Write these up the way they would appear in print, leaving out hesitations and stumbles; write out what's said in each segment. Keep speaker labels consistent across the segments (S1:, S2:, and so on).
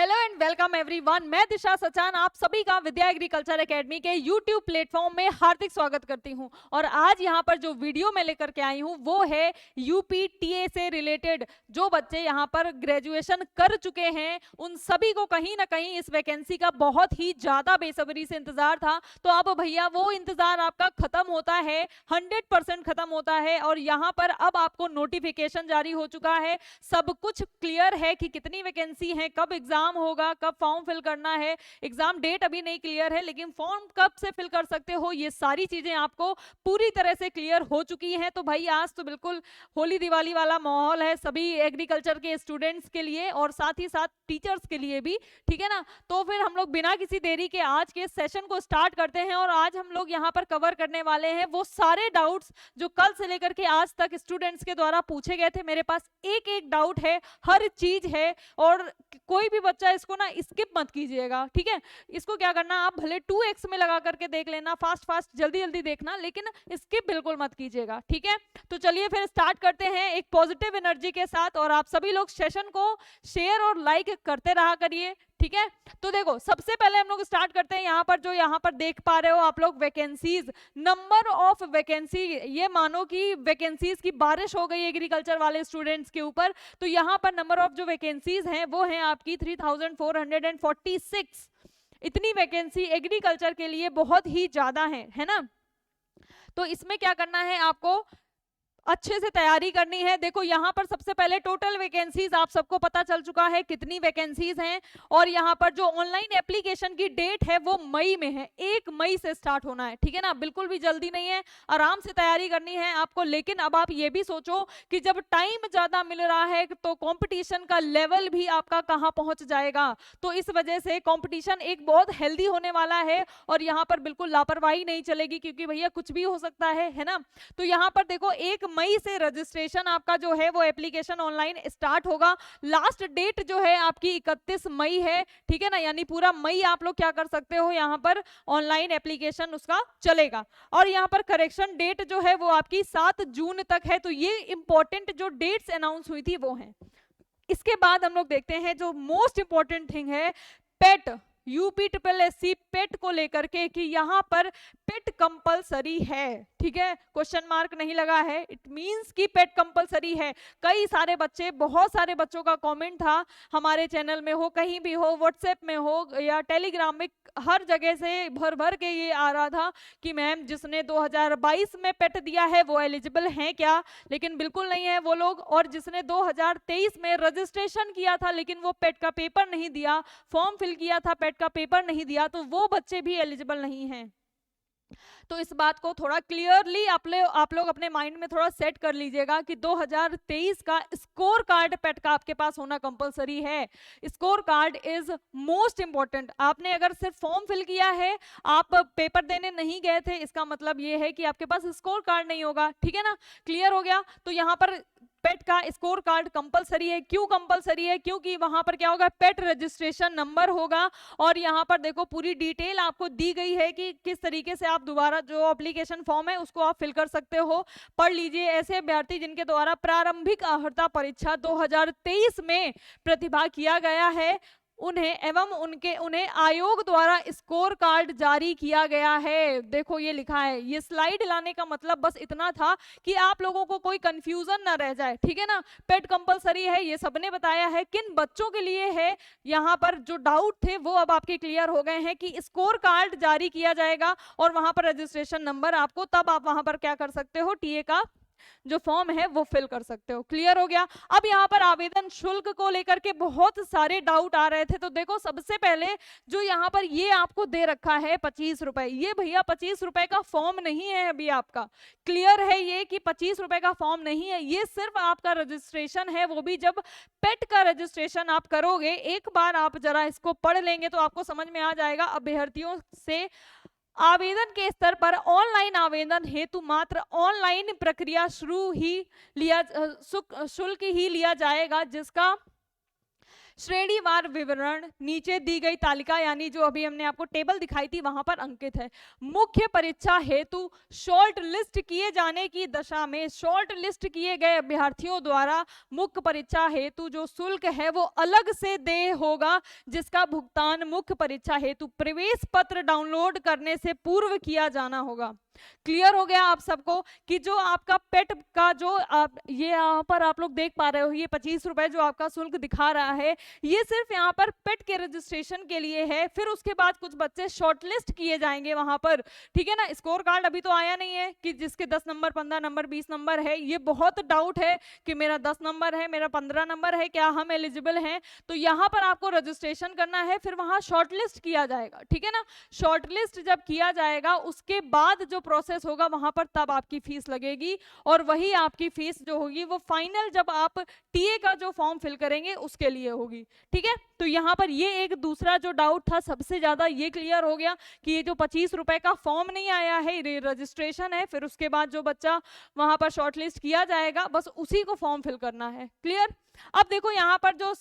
S1: Hello and welcome everyone. मैं दिशा सचान आप सभी का विद्या एग्रीकल्चर एकेडमी के यूट्यूब प्लेटफॉर्म में हार्दिक स्वागत करती हूं। और आज यहां पर जो वीडियो मैं लेकर के आई हूं वो है यूपीटीए से रिलेटेड। जो बच्चे यहां पर ग्रेजुएशन कर चुके हैं उन सभी को कहीं ना कहीं इस वैकेंसी का बहुत ही ज्यादा बेसब्री से इंतजार था। तो अब भैया वो इंतजार आपका खत्म होता है, 100% खत्म होता है। और यहाँ पर अब आपको नोटिफिकेशन जारी हो चुका है, सब कुछ क्लियर है कि कितनी वैकेंसी है, कब एग्जाम होगा, कब फॉर्म फिल करना है। एग्जाम डेट अभी नहीं क्लियर है लेकिन फॉर्म कब से फिल कर सकते हो ये सारी चीजें आपको पूरी तरह से क्लियर हो चुकी हैं। तो भाई आज तो बिल्कुल होली दिवाली वाला माहौल है सभी एग्रीकल्चर के स्टूडेंट्स के लिए और साथ ही साथ टीचर्स के लिए भी, ठीक है ना। तो फिर हम लोग बिना किसी देरी के आज के सेशन को स्टार्ट करते हैं। और आज हम लोग यहाँ पर कवर करने वाले हैं वो सारे डाउट्स जो कल से लेकर के आज तक स्टूडेंट्स के द्वारा पूछे गए थे। मेरे पास एक एक डाउट है, हर चीज है और कोई भी बच्चा इसको ना स्किप मत कीजिएगा, ठीक है। इसको क्या करना, आप भले 2x में लगा करके देख लेना, फास्ट फास्ट जल्दी जल्दी देखना, लेकिन स्किप बिल्कुल मत कीजिएगा, ठीक है। तो चलिए फिर स्टार्ट करते हैं एक पॉजिटिव एनर्जी के साथ। और आप सभी लोग सेशन को शेयर और लाइक करते रहा करिए, ठीक है। तो देखो सबसे पहले हम लोग स्टार्ट करते हैं यहाँ पर, जो यहाँ पर देख पा रहे हो आप लोग वैकेंसीज, नंबर ऑफ वैकेंसी। ये मानो कि वैकेंसीज की बारिश हो गई एग्रीकल्चर वाले स्टूडेंट्स के ऊपर। तो यहाँ पर नंबर ऑफ जो वैकेंसीज हैं वो हैं आपकी 3446। इतनी वैकेंसी एग्रीकल्चर के लिए बहुत ही ज्यादा है ना। तो इसमें क्या करना है, आपको अच्छे से तैयारी करनी है। देखो यहाँ पर सबसे पहले टोटल वैकेंसीज आप सबको पता चल चुका है कितनी वैकेंसीज हैं। और यहाँ पर जो ऑनलाइन एप्लीकेशन की डेट है वो मई में है, 1 मई से स्टार्ट होना है, ठीक है ना। बिल्कुल भी जल्दी नहीं है, आराम से तैयारी करनी है आपको। लेकिन अब आप ये भी सोचो कि जब टाइम ज्यादा मिल रहा है तो कॉम्पिटिशन का लेवल भी आपका कहाँ पहुंच जाएगा। तो इस वजह से कॉम्पिटिशन एक बहुत हेल्दी होने वाला है और यहाँ पर बिल्कुल लापरवाही नहीं चलेगी क्योंकि भैया कुछ भी हो सकता है ना। तो यहाँ पर देखो 1 मई से रजिस्ट्रेशन आपका जो है वो एप्लीकेशन ऑनलाइन स्टार्ट होगा। लास्ट डेट जो है आपकी 31 मई है, ठीक है ना। यानी पूरा मई आप लोग क्या कर सकते हो, यहाँ पर ऑनलाइन एप्लीकेशन उसका चलेगा। और यहाँ पर करेक्शन डेट जो है वो आपकी 7 जून तक है। तो ये इंपॉर्टेंट जो डेट्स अनाउंस हुई थी वो हैं। इसके बाद हम लोग देखते हैं जो मोस्ट इंपॉर्टेंट थिंग है, पेट, यूपी पेट को लेकर के कि यहाँ पर पेट कंपलसरी है, ठीक है। क्वेश्चन मार्क नहीं लगा है, इट मींस कि पेट कंपलसरी है। कई सारे बच्चे, बहुत सारे बच्चों का कमेंट था हमारे चैनल में हो, कहीं भी हो, व्हाट्सएप में हो या टेलीग्राम में, हर जगह से भर भर के ये आ रहा था कि मैम जिसने 2022 में पेट दिया है वो एलिजिबल है क्या। लेकिन बिल्कुल नहीं है वो लोग। और जिसने 2023 में रजिस्ट्रेशन किया था लेकिन वो पेट का पेपर नहीं दिया, फॉर्म फिल किया था पेट का पेपर नहीं दिया, तो वो बच्चे भी एलिजिबल नहीं हैं। तो इस बात को थोड़ा क्लियरली आप लोग अपने माइंड में थोड़ा सेट कर लीजिएगा कि 2023 का स्कोर कार्ड पेट का आपके पास होना कंपलसरी है। Score card is most important. आपने अगर सिर्फ फॉर्म फिल किया है, आप पेपर देने नहीं गए थे, इसका मतलब ये है कि आपके पास स्कोर कार्ड नहीं होगा, ठीक है ना। क्लियर हो गया। तो यहाँ पर पेट का स्कोर कार्ड कंपलसरी है। क्यों कंपलसरी है? क्योंकि वहां पर क्या होगा, पेट रजिस्ट्रेशन नंबर होगा। और यहाँ पर देखो पूरी डिटेल आपको दी गई है कि किस तरीके से आप दोबारा जो एप्लीकेशन फॉर्म है उसको आप फिल कर सकते हो। पढ़ लीजिए। ऐसे अभ्यर्थी जिनके द्वारा प्रारंभिक अर्हता परीक्षा 2023 में प्रतिभा किया गया है उन्हें एवं उन्हें आयोग द्वारा स्कोर कार्ड जारी किया गया है। देखो ये लिखा है। ये स्लाइड लाने का मतलब बस इतना था कि आप लोगों को कोई कंफ्यूजन ना रह जाए, ठीक है ना। पेट कंपलसरी है, ये सबने बताया है। किन बच्चों के लिए है, यहाँ पर जो डाउट थे वो अब आपके क्लियर हो गए हैं कि स्कोर कार्ड जारी किया जाएगा और वहां पर रजिस्ट्रेशन नंबर आपको, तब आप वहां पर क्या कर सकते हो, टीए का जो फॉर्म है वो फिल कर सकते हो। क्लियर हो गया। अब यहाँ पर आवेदन शुल्क को लेकर के बहुत सारे डाउट आ रहे थे। तो देखो सबसे पहले जो यहाँ पर ये आपको दे रखा है 25 रुपए, ये भैया 25 रुपए का फॉर्म नहीं है अभी आपका। क्लियर है ये कि 25 रुपए का फॉर्म नहीं है, ये सिर्फ आपका रजिस्ट्रेशन है। वो भी जब पेट का रजिस्ट्रेशन आप करोगे, एक बार आप जरा इसको पढ़ लेंगे तो आपको समझ में आ जाएगा। अभ्यर्थियों से आवेदन के स्तर पर ऑनलाइन आवेदन हेतु मात्र ऑनलाइन प्रक्रिया शुल्क ही लिया जाएगा, जिसका श्रेणीवार विवरण नीचे दी गई तालिका यानी जो अभी हमने आपको टेबल दिखाई थी वहां पर अंकित है। मुख्य परीक्षा हेतु शॉर्ट लिस्ट किए जाने की दशा में शॉर्ट लिस्ट किए गए अभ्यर्थियों द्वारा मुख्य परीक्षा हेतु जो शुल्क है वो अलग से देय होगा, जिसका भुगतान मुख्य परीक्षा हेतु प्रवेश पत्र डाउनलोड करने से पूर्व किया जाना होगा। क्लियर हो गया आप सबको कि जो आपका पेट का जो आप ये यहाँ पर आप लोग देख पा रहे हो, ये 25 रुपए जो आपका शुल्क दिखा रहा है, ये सिर्फ यहाँ पर पेट के रजिस्ट्रेशन के लिए है। फिर उसके बाद कुछ बच्चे शॉर्टलिस्ट किए जाएंगे वहां पर, ठीक है ना। स्कोर कार्ड अभी तो आया नहीं है कि जिसके 10 नंबर 15 नंबर 20 नंबर है। ये बहुत डाउट है कि मेरा 10 नंबर है, मेरा 15 नंबर है, क्या हम एलिजिबल हैं। तो यहाँ पर आपको रजिस्ट्रेशन करना है, फिर वहां शॉर्टलिस्ट किया जाएगा, ठीक है ना। शॉर्टलिस्ट जब किया जाएगा उसके बाद जो प्रोसेस होगा वहां पर तब आपकी फीस लगेगी, और वही आपकी फीस जो होगी वो फाइनल जब आप टीए का जो फॉर्म फिल करेंगे उसके लिए होगी, ठीक है। तो यहाँ पर ये एक दूसरा जो डाउट था सबसे ज्यादा ये क्लियर हो गया कि ये जो 25 रुपए का फॉर्म नहीं आया है, रजिस्ट्रेशन है, फिर उसके बाद जो बच्चा वहां पर शॉर्टलिस्ट किया जाएगा बस उसी को फॉर्म फिल करना है। क्लियर। अब देखो यहाँ पर जो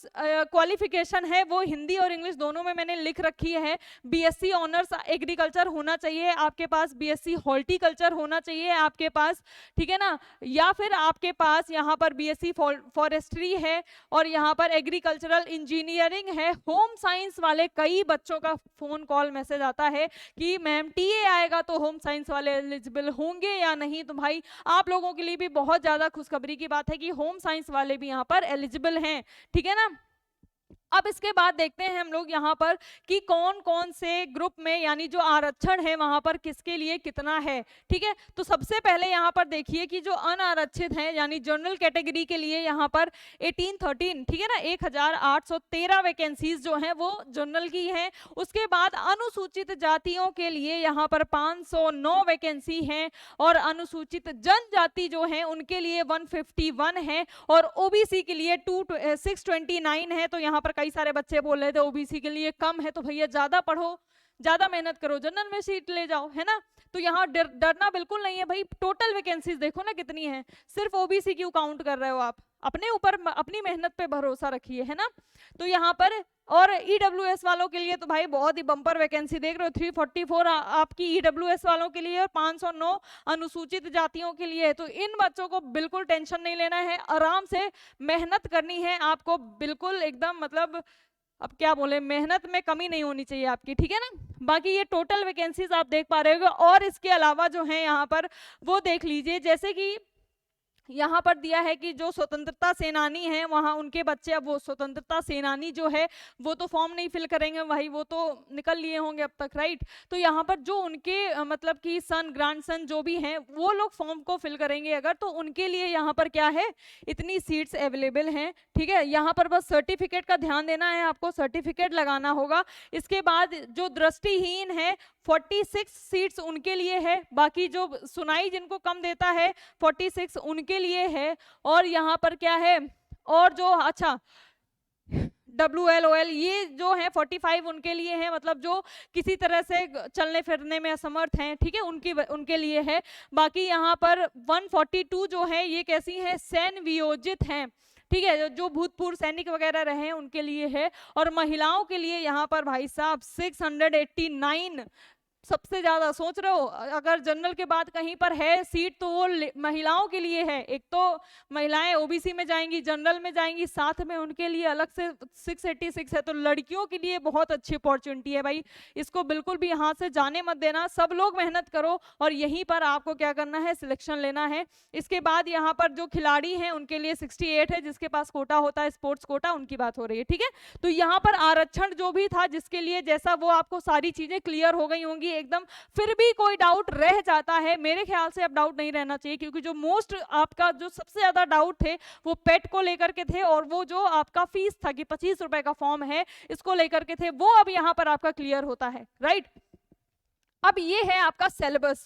S1: क्वालिफिकेशन है वो हिंदी और इंग्लिश दोनों में मैंने लिख रखी है। बीएससी ऑनर्स एग्रीकल्चर होना चाहिए आपके पास, बीएससी हॉर्टिकल्चर होना चाहिए आपके पास, ठीक है ना, या फिर आपके पास यहाँ पर बीएससी फॉरेस्ट्री है और यहाँ पर एग्रीकल्चरल इंजीनियरिंग है। होम साइंस वाले कई बच्चों का फोन कॉल मैसेज आता है कि मैम टीए आएगा तो होम साइंस वाले एलिजिबल होंगे या नहीं। तो भाई आप लोगों के लिए भी बहुत ज्यादा खुशखबरी की बात है कि होम साइंस वाले भी यहाँ पर एलिजिबल हैं, ठीक है ना। अब इसके बाद देखते हैं हम लोग यहाँ पर कि कौन कौन से ग्रुप में यानी जो आरक्षण है वहां पर किसके लिए कितना है, ठीक है। तो सबसे पहले यहाँ पर देखिए कि जो अनारक्षित है यानी जनरल कैटेगरी के लिए यहाँ पर 1813, ठीक है ना, 1813 वैकेंसीज जो हैं वो जनरल की हैं। उसके बाद अनुसूचित जातियों के लिए यहाँ पर 509 वैकेंसी हैं, और अनुसूचित जनजाति जो है उनके लिए 151 है, और ओबीसी के लिए 629 है। तो यहाँ पर कई सारे बच्चे बोल रहे थे ओबीसी के लिए कम है, तो भैया ज्यादा पढ़ो, ज्यादा मेहनत करो, जनरल में सीट ले जाओ, है ना। तो यहाँ डरना बिल्कुल नहीं है भाई। टोटल वैकेंसीज देखो ना कितनी है, सिर्फ ओबीसी क्यों काउंट कर रहे हो आप, अपने ऊपर अपनी मेहनत पे भरोसा रखिए, है ना। तो यहाँ पर और ईडब्ल्यूएस वालों के लिए तो भाई बहुत ही बम्पर वैकेंसी देख रहे हो, 344 आपकी ईडब्ल्यूएस वालों के लिए और 509 अनुसूचित जातियों के लिए है। तो इन बच्चों को बिल्कुल टेंशन नहीं लेना है, आराम से मेहनत करनी है आपको, बिल्कुल एकदम मतलब अब क्या बोले, मेहनत में कमी नहीं होनी चाहिए आपकी, ठीक है ना। बाकी ये टोटल वैकेंसीज आप देख पा रहे हो, और इसके अलावा जो है यहाँ पर वो देख लीजिए, जैसे कि यहाँ पर दिया है कि जो स्वतंत्रता सेनानी हैं वहाँ उनके बच्चे, अब वो स्वतंत्रता सेनानी जो है वो तो फॉर्म नहीं फिल करेंगे भाई, वो तो निकल लिए होंगे अब तक, राइट। तो यहाँ पर जो उनके मतलब कि सन ग्रैंडसन जो भी हैं वो लोग फॉर्म को फिल करेंगे अगर, तो उनके लिए यहाँ पर क्या है, इतनी सीट्स अवेलेबल हैं, ठीक है। यहाँ पर बस सर्टिफिकेट का ध्यान देना है, आपको सर्टिफिकेट लगाना होगा। इसके बाद जो दृष्टिहीन है 46 सीट्स उनके लिए है, बाकी जो सुनाई जिनको कम देता है 46 उनके लिए है। और यहाँ पर क्या है, और जो अच्छा WLOL ये जो है 45 उनके लिए है, मतलब जो किसी तरह से चलने फिरने में असमर्थ हैं, ठीक है, उनके लिए है। बाकी यहाँ पर 142 जो है ये कैसी है, सैन्य वियोजित हैं, ठीक है, जो भूतपूर्व सैनिक वगैरह रहे उनके लिए है। और महिलाओं के लिए यहाँ पर भाई साहब 689 सबसे ज्यादा। सोच रहे हो अगर जनरल के बाद कहीं पर है सीट तो वो महिलाओं के लिए है। एक तो महिलाएं ओबीसी में जाएंगी, जनरल में जाएंगी, साथ में उनके लिए अलग से 686 है। तो लड़कियों के लिए बहुत अच्छी अपॉर्चुनिटी है भाई, इसको बिल्कुल भी हाथ से जाने मत देना। सब लोग मेहनत करो और यहीं पर आपको क्या करना है, सिलेक्शन लेना है। इसके बाद यहाँ पर जो खिलाड़ी हैं उनके लिए 68 है, जिसके पास कोटा होता है स्पोर्ट्स कोटा, उनकी बात हो रही है, ठीक है। तो यहाँ पर आरक्षण जो भी था जिसके लिए जैसा, वो आपको सारी चीजें क्लियर हो गई होंगी एकदम। फिर भी कोई डाउट रह जाता है, मेरे ख्याल से अब डाउट नहीं रहना चाहिए, क्योंकि जो मोस्ट आपका जो सबसे ज्यादा डाउट थे वो पेट को लेकर के थे, और वो जो आपका फीस था कि 25 रुपए का फॉर्म है इसको लेकर के थे, वो अब यहाँ पर आपका क्लियर होता है, राइट। अब ये है आपका सिलेबस।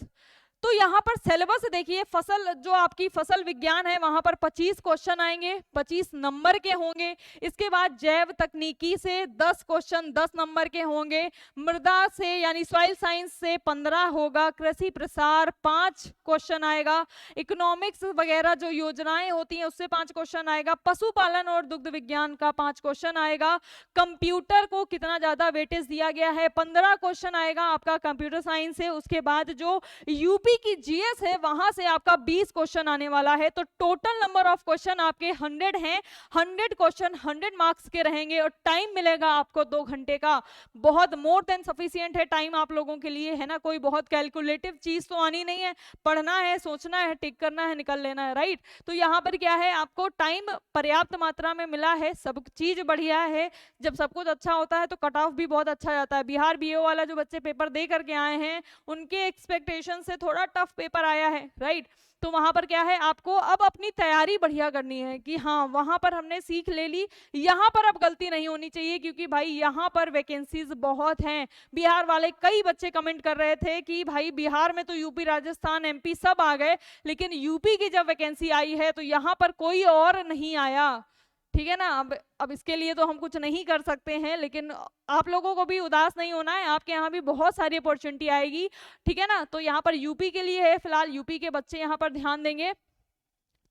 S1: तो यहाँ पर सिलेबस देखिए, फसल जो आपकी फसल विज्ञान है वहां पर 25 क्वेश्चन आएंगे, 25 नंबर के होंगे। इसके बाद जैव तकनीकी से 10 क्वेश्चन 10 नंबर के होंगे। मृदा से यानी सॉइल साइंस से 15 होगा। कृषि प्रसार 5 क्वेश्चन आएगा। इकोनॉमिक्स वगैरह जो योजनाएं होती हैं उससे 5 क्वेश्चन आएगा। पशुपालन और दुग्ध विज्ञान का 5 क्वेश्चन आएगा। कंप्यूटर को कितना ज्यादा वेटेज दिया गया है, 15 क्वेश्चन आएगा आपका कंप्यूटर साइंस से। उसके बाद जो यूपी की जीएस है वहां से आपका 20 क्वेश्चन आने वाला है। तो टोटल नंबर ऑफ क्वेश्चन आपके 100 हैं। 100 क्वेश्चन 100 मार्क्स के रहेंगे और टाइम मिलेगा आपको 2 घंटे का। बहुत मोर देन सफिशिएंट है टाइम आप लोगों के लिए, है ना। कोई बहुत कैलकुलेटिव चीज तो आनी नहीं है, पढ़ना है, सोचना है, टिक करना है, निकल लेना है, राइट। तो यहाँ पर क्या है, आपको टाइम पर्याप्त मात्रा में मिला है, सब चीज बढ़िया है। जब सब कुछ अच्छा होता है तो कट ऑफ भी बहुत अच्छा जाता है। बिहार बीओ वाला जो बच्चे पेपर दे करके आए हैं उनके एक्सपेक्टेशन से थोड़ा टफ पेपर आया है, राइट। तो वहां पर क्या है, आपको अब अपनी तैयारी बढ़िया करनी है कि हाँ वहां पर हमने सीख ले ली, यहाँ पर अब गलती नहीं होनी चाहिए, क्योंकि भाई यहाँ पर वैकेंसीज बहुत हैं। बिहार वाले कई बच्चे कमेंट कर रहे थे कि भाई बिहार में तो यूपी राजस्थान एमपी सब आ गए, लेकिन यूपी की जब वैकेंसी आई है तो यहाँ पर कोई और नहीं आया, ठीक है ना। अब इसके लिए तो हम कुछ नहीं कर सकते हैं, लेकिन आप लोगों को भी उदास नहीं होना है, आपके यहाँ भी बहुत सारी अपॉर्चुनिटी आएगी, ठीक है ना। तो यहाँ पर यूपी के लिए है, फिलहाल यूपी के बच्चे यहाँ पर ध्यान देंगे।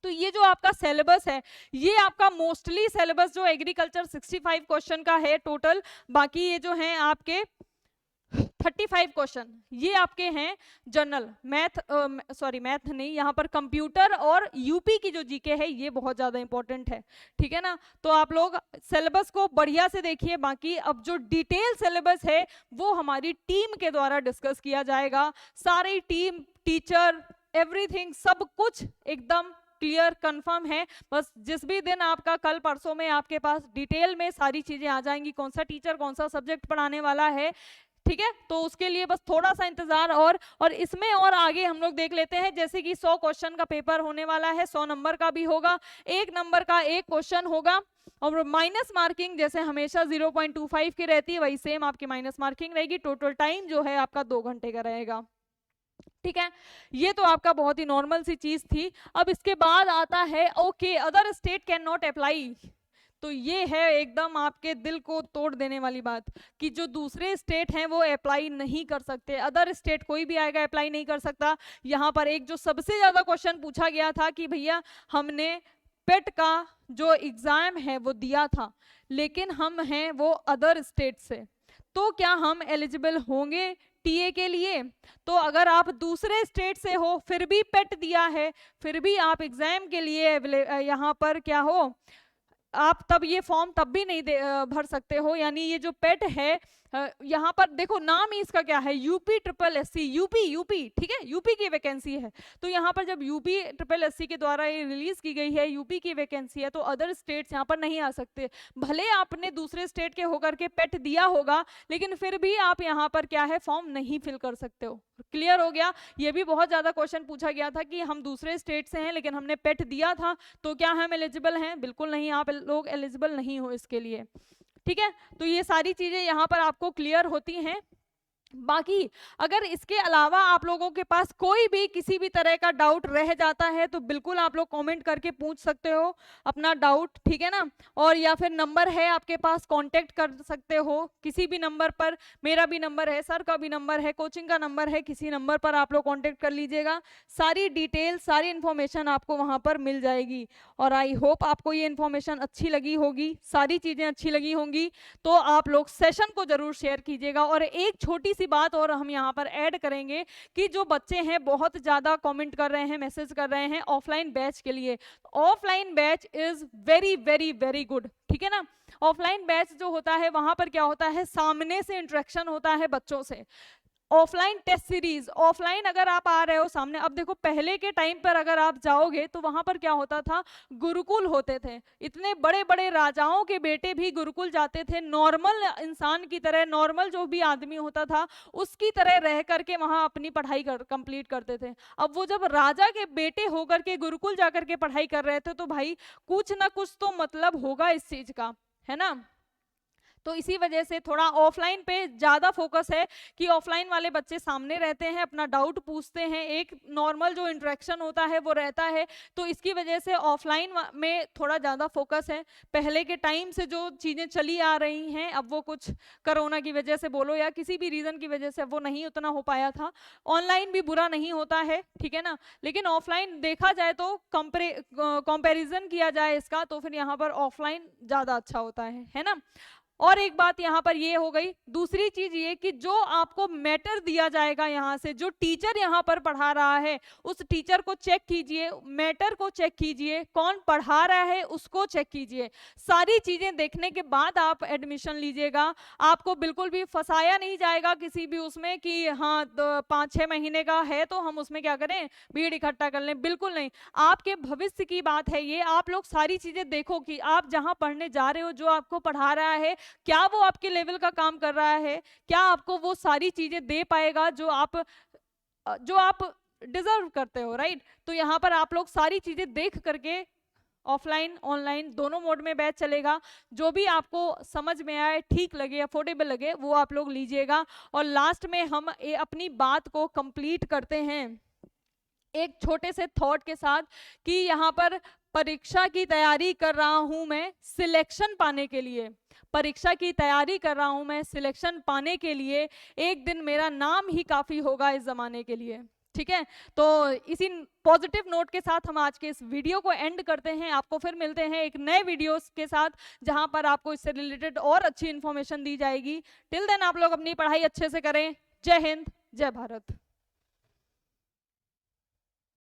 S1: तो ये जो आपका सिलेबस है, ये आपका मोस्टली सिलेबस जो एग्रीकल्चर 65 क्वेश्चन का है टोटल, बाकी ये जो है आपके 35 क्वेश्चन ये आपके हैं जनरल मैथ, मैथ नहीं, यहाँ पर कंप्यूटर और यूपी की जो जीके है ये बहुत ज्यादा इंपॉर्टेंट है, ठीक है ना। तो आप लोग सिलेबस को बढ़िया से देखिए। बाकी अब जो डिटेल सिलेबस है वो हमारी टीम के द्वारा डिस्कस किया जाएगा। सारी टीम, टीचर, एवरीथिंग सब कुछ एकदम क्लियर कंफर्म है। बस जिस भी दिन आपका कल परसों में आपके पास डिटेल में सारी चीजें आ जाएंगी, कौन सा टीचर कौन सा सब्जेक्ट पढ़ाने वाला है, ठीक है। तो उसके लिए बस थोड़ा सा इंतजार और इसमें और आगे हम लोग देख लेते हैं। जैसे कि 100 क्वेश्चन का पेपर होने वाला है, 100 नंबर का भी होगा, 1 नंबर का 1 क्वेश्चन होगा। और माइनस मार्किंग जैसे हमेशा 0.25 की रहती है वही सेम आपकी माइनस मार्किंग रहेगी। टोटल टाइम जो है आपका 2 घंटे का रहेगा, ठीक है। ये तो आपका बहुत ही नॉर्मल सी चीज थी। अब इसके बाद आता है okay other state can not apply. तो ये है एकदम आपके दिल को तोड़ देने वाली बात कि जो दूसरे स्टेट हैं वो अप्लाई नहीं कर सकते। अदर स्टेट कोई भी आएगा अप्लाई नहीं कर सकता। यहाँ पर एक जो सबसे ज्यादा क्वेश्चन पूछा गया था कि भैया हमने पेट का जो एग्जाम है वो दिया था, लेकिन हम हैं वो अदर स्टेट से, तो क्या हम एलिजिबल होंगे टीए के लिए? तो अगर आप दूसरे स्टेट से हो फिर भी पेट दिया है, फिर भी आप एग्जाम के लिए यहाँ पर क्या हो, आप तब ये फॉर्म तब भी नहीं भर सकते हो। यानी ये जो पेट है यहाँ पर देखो नाम ही इसका क्या है, यूपी ट्रिपल एससी, यूपी, ठीक है, यूपी की वैकेंसी है। तो यहाँ पर जब यूपी ट्रिपल एससी के द्वारा ये रिलीज की गई है, यूपी की वैकेंसी है, तो अदर स्टेट्स यहाँ पर नहीं आ सकते। भले आपने दूसरे स्टेट के होकर के पेट दिया होगा, लेकिन फिर भी आप यहाँ पर क्या है फॉर्म नहीं फिल कर सकते हो। क्लियर हो गया। ये भी बहुत ज्यादा क्वेश्चन पूछा गया था कि हम दूसरे स्टेट से हैं लेकिन हमने पेट दिया था, तो क्या हम एलिजिबल हैं? बिल्कुल नहीं, आप लोग एलिजिबल नहीं हो इसके लिए, ठीक है। तो ये सारी चीजें यहाँ पर आपको क्लियर होती हैं। बाकी अगर इसके अलावा आप लोगों के पास कोई भी किसी भी तरह का डाउट रह जाता है तो बिल्कुल आप लोग कमेंट करके पूछ सकते हो अपना डाउट, ठीक है ना। और या फिर नंबर है आपके पास, कांटेक्ट कर सकते हो किसी भी नंबर पर। मेरा भी नंबर है, सर का भी नंबर है, कोचिंग का नंबर है, किसी नंबर पर आप लोग कांटेक्ट कर लीजिएगा। सारी डिटेल, सारी इन्फॉर्मेशन आपको वहां पर मिल जाएगी। और आई होप आपको ये इन्फॉर्मेशन अच्छी लगी होगी, सारी चीजें अच्छी लगी होंगी। तो आप लोग सेशन को जरूर शेयर कीजिएगा। और एक छोटी सी बात और हम यहाँ पर ऐड करेंगे कि जो बच्चे हैं बहुत ज्यादा कमेंट कर रहे हैं, मैसेज कर रहे हैं ऑफलाइन बैच के लिए। Offline batch is very very very good, ठीक है ना। ऑफलाइन बैच जो होता है वहां पर क्या होता है, सामने से इंटरेक्शन होता है बच्चों से। ऑफलाइन टेस्ट सीरीज, ऑफलाइन अगर आप आ रहे हो सामने, अब देखो पहले के टाइम पर अगर आप जाओगे तो वहां पर क्या होता था, गुरुकुल होते थे, इतने बड़े बड़े राजाओं के बेटे भी गुरुकुल जाते थे, नॉर्मल इंसान की तरह, नॉर्मल जो भी आदमी होता था उसकी तरह रह करके वहां अपनी पढ़ाई कंप्लीट करते थे। अब वो जब राजा के बेटे होकर के गुरुकुल जाकर के पढ़ाई कर रहे थे तो भाई कुछ ना कुछ तो मतलब होगा इस चीज का, है ना। तो इसी वजह से थोड़ा ऑफलाइन पे ज़्यादा फोकस है कि ऑफलाइन वाले बच्चे सामने रहते हैं, अपना डाउट पूछते हैं, एक नॉर्मल जो इंटरेक्शन होता है वो रहता है, तो इसकी वजह से ऑफलाइन में थोड़ा ज़्यादा फोकस है। पहले के टाइम से जो चीज़ें चली आ रही हैं, अब वो कुछ कोरोना की वजह से बोलो या किसी भी रीज़न की वजह से वो नहीं उतना हो पाया था। ऑनलाइन भी बुरा नहीं होता है, ठीक है ना, लेकिन ऑफलाइन देखा जाए तो कंपैरिजन किया जाए इसका, तो फिर यहाँ पर ऑफलाइन ज़्यादा अच्छा होता है ना। और एक बात यहाँ पर ये हो गई। दूसरी चीज ये कि जो आपको मैटर दिया जाएगा यहाँ से, जो टीचर यहाँ पर पढ़ा रहा है उस टीचर को चेक कीजिए, मैटर को चेक कीजिए, कौन पढ़ा रहा है उसको चेक कीजिए। सारी चीजें देखने के बाद आप एडमिशन लीजिएगा। आपको बिल्कुल भी फंसाया नहीं जाएगा किसी भी उसमें कि हाँ 5-6 महीने का है तो हम उसमें क्या करें, भीड़ इकट्ठा कर लें, बिल्कुल नहीं। आपके भविष्य की बात है ये। आप लोग सारी चीजें देखो कि आप जहाँ पढ़ने जा रहे हो, जो आपको पढ़ा रहा है क्या वो आपके लेवल का काम कर रहा है, क्या आपको वो सारी चीजें दे पाएगा जो आप डिजर्व करते हो, राइट। तो यहाँ पर आप लोग सारी चीजें देख करके, ऑफलाइन ऑनलाइन दोनों मोड में बैच चलेगा, जो भी आपको समझ में आए, ठीक लगे, अफोर्डेबल लगे, वो आप लोग लीजिएगा। और लास्ट में हम अपनी बात को कंप्लीट करते हैं एक छोटे से थॉट के साथ कि यहाँ पर परीक्षा की तैयारी कर रहा हूं मैं सिलेक्शन पाने के लिए, परीक्षा की तैयारी कर रहा हूं मैं सिलेक्शन पाने के लिए, एक दिन मेरा नाम ही काफी होगा इस जमाने के लिए, ठीक है। तो इसी पॉजिटिव नोट के साथ हम आज के इस वीडियो को एंड करते हैं। आपको फिर मिलते हैं एक नए वीडियोस के साथ जहां पर आपको इससे रिलेटेड और अच्छी इंफॉर्मेशन दी जाएगी। टिल देन आप लोग अपनी पढ़ाई अच्छे से करें। जय हिंद, जय भारत।